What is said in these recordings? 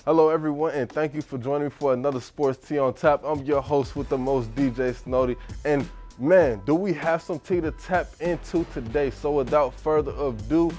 Hello everyone, and thank you for joining me for another Sports Tea on Tap. I'm your host with the most, DJ Snody, and man, do we have some tea to tap into today. So without further ado,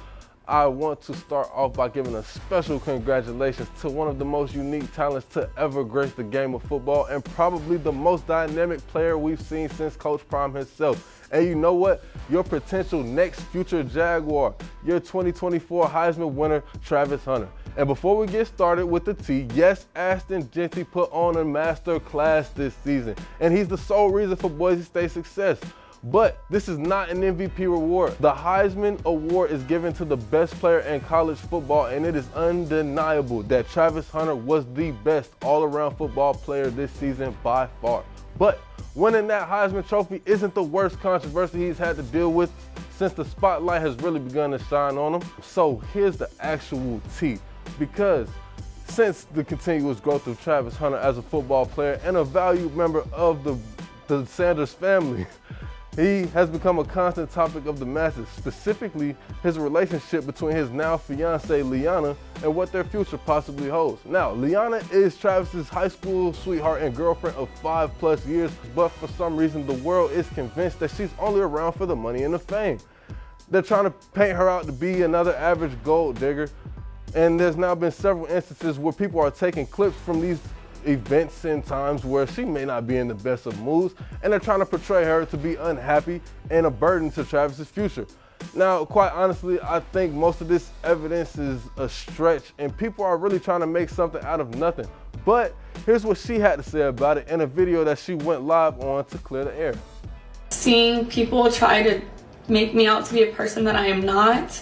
I want to start off by giving a special congratulations to one of the most unique talents to ever grace the game of football, and probably the most dynamic player we've seen since Coach Prime himself. And you know what? Your potential next future Jaguar, your 2024 Heisman winner, Travis Hunter. And before we get started with the tea, yes, Ashton Jeanty put on a master class this season, and he's the sole reason for Boise State's success. But this is not an MVP reward. The Heisman Award is given to the best player in college football, and it is undeniable that Travis Hunter was the best all-around football player this season by far. But winning that Heisman Trophy isn't the worst controversy he's had to deal with since the spotlight has really begun to shine on him. So here's the actual tea. Because since the continuous growth of Travis Hunter as a football player and a valued member of the Sanders family, he has become a constant topic of the masses, specifically his relationship between his now fiancée Liana and what their future possibly holds. Now, Liana is Travis's high school sweetheart and girlfriend of 5+ years, but for some reason the world is convinced that she's only around for the money and the fame. They're trying to paint her out to be another average gold digger, and there's now been several instances where people are taking clips from these events and times where she may not be in the best of moods, and they're trying to portray her to be unhappy and a burden to Travis's future. Now, quite honestly, I think most of this evidence is a stretch, and people are really trying to make something out of nothing. But here's what she had to say about it in a video that she went live on to clear the air. Seeing people try to make me out to be a person that I am not,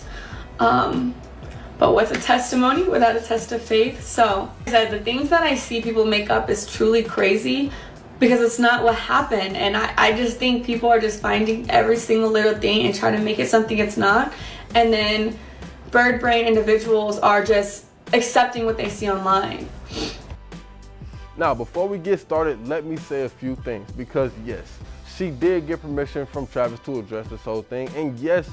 but what's a testimony without a test of faith? So the things that I see people make up is truly crazy because it's not what happened. And I just think people are just finding every single little thing and trying to make it something it's not. And then bird brain individuals are just accepting what they see online. Now, before we get started, let me say a few things, because yes, she did get permission from Travis to address this whole thing, and yes,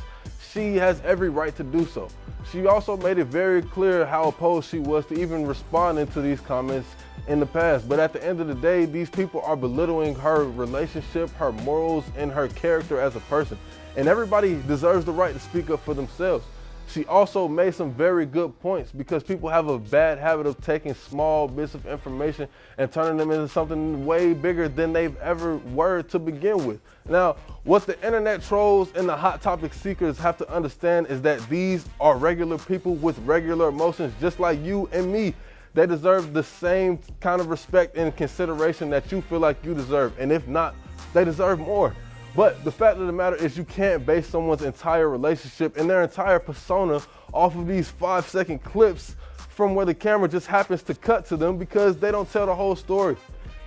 she has every right to do so. She also made it very clear how opposed she was to even responding to these comments in the past. But at the end of the day, these people are belittling her relationship, her morals, and her character as a person. And everybody deserves the right to speak up for themselves. She also made some very good points, because people have a bad habit of taking small bits of information and turning them into something way bigger than they've ever were to begin with. Now, what the internet trolls and the hot topic seekers have to understand is that these are regular people with regular emotions, just like you and me. They deserve the same kind of respect and consideration that you feel like you deserve. And if not, they deserve more. But the fact of the matter is, you can't base someone's entire relationship and their entire persona off of these 5-second clips from where the camera just happens to cut to them, because they don't tell the whole story.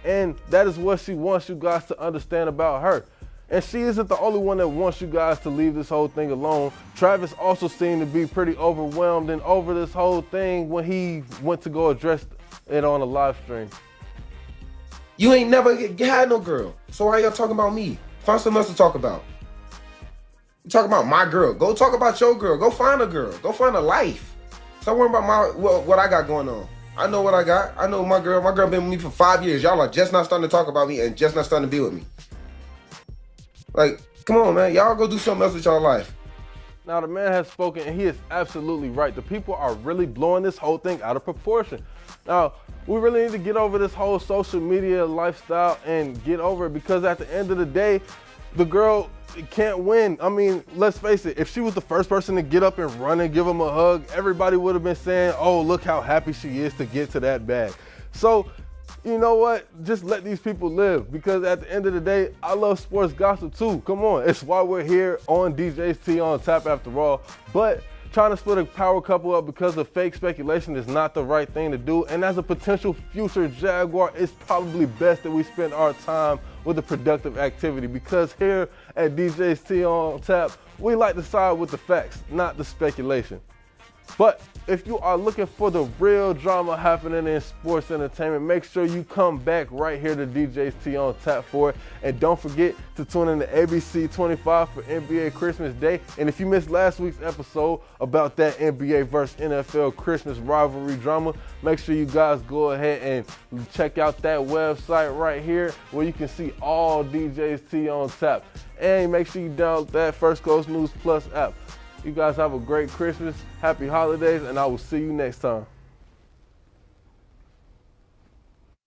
And that is what she wants you guys to understand about her. And she isn't the only one that wants you guys to leave this whole thing alone. Travis also seemed to be pretty overwhelmed and over this whole thing when he went to go address it on a live stream. You ain't never had no girl, so why y'all talking about me? Find something else to talk about. You talk about my girl. Go talk about your girl. Go find a girl. Go find a life. Stop worrying about what I got going on. I know what I got. I know my girl. My girl been with me for 5 years. Y'all are just not starting to talk about me and just not starting to be with me. Like, come on, man. Y'all go do something else with y'all life. Now, the man has spoken, and he is absolutely right. The people are really blowing this whole thing out of proportion. Now, we really need to get over this whole social media lifestyle and get over it, because at the end of the day, the girl can't win. I mean, let's face it, if she was the first person to get up and run and give him a hug, everybody would have been saying, oh, look how happy she is to get to that bag. So, you know what? Just let these people live, because at the end of the day, I love sports gossip too. Come on, it's why we're here on DJ's Tea on Tap after all. But trying to split a power couple up because of fake speculation is not the right thing to do. And as a potential future Jaguar, it's probably best that we spend our time with a productive activity, because here at DJ's Tea on Tap, we like to side with the facts, not the speculation. But if you are looking for the real drama happening in sports entertainment, make sure you come back right here to DJ's T on Tap for it. And don't forget to tune in to ABC 25 for NBA Christmas Day. And if you missed last week's episode about that NBA versus NFL Christmas rivalry drama, make sure you guys go ahead and check out that website right here where you can see all DJ's T on Tap. And make sure you download that First Coast News Plus app. You guys have a great Christmas, happy holidays, and I will see you next time.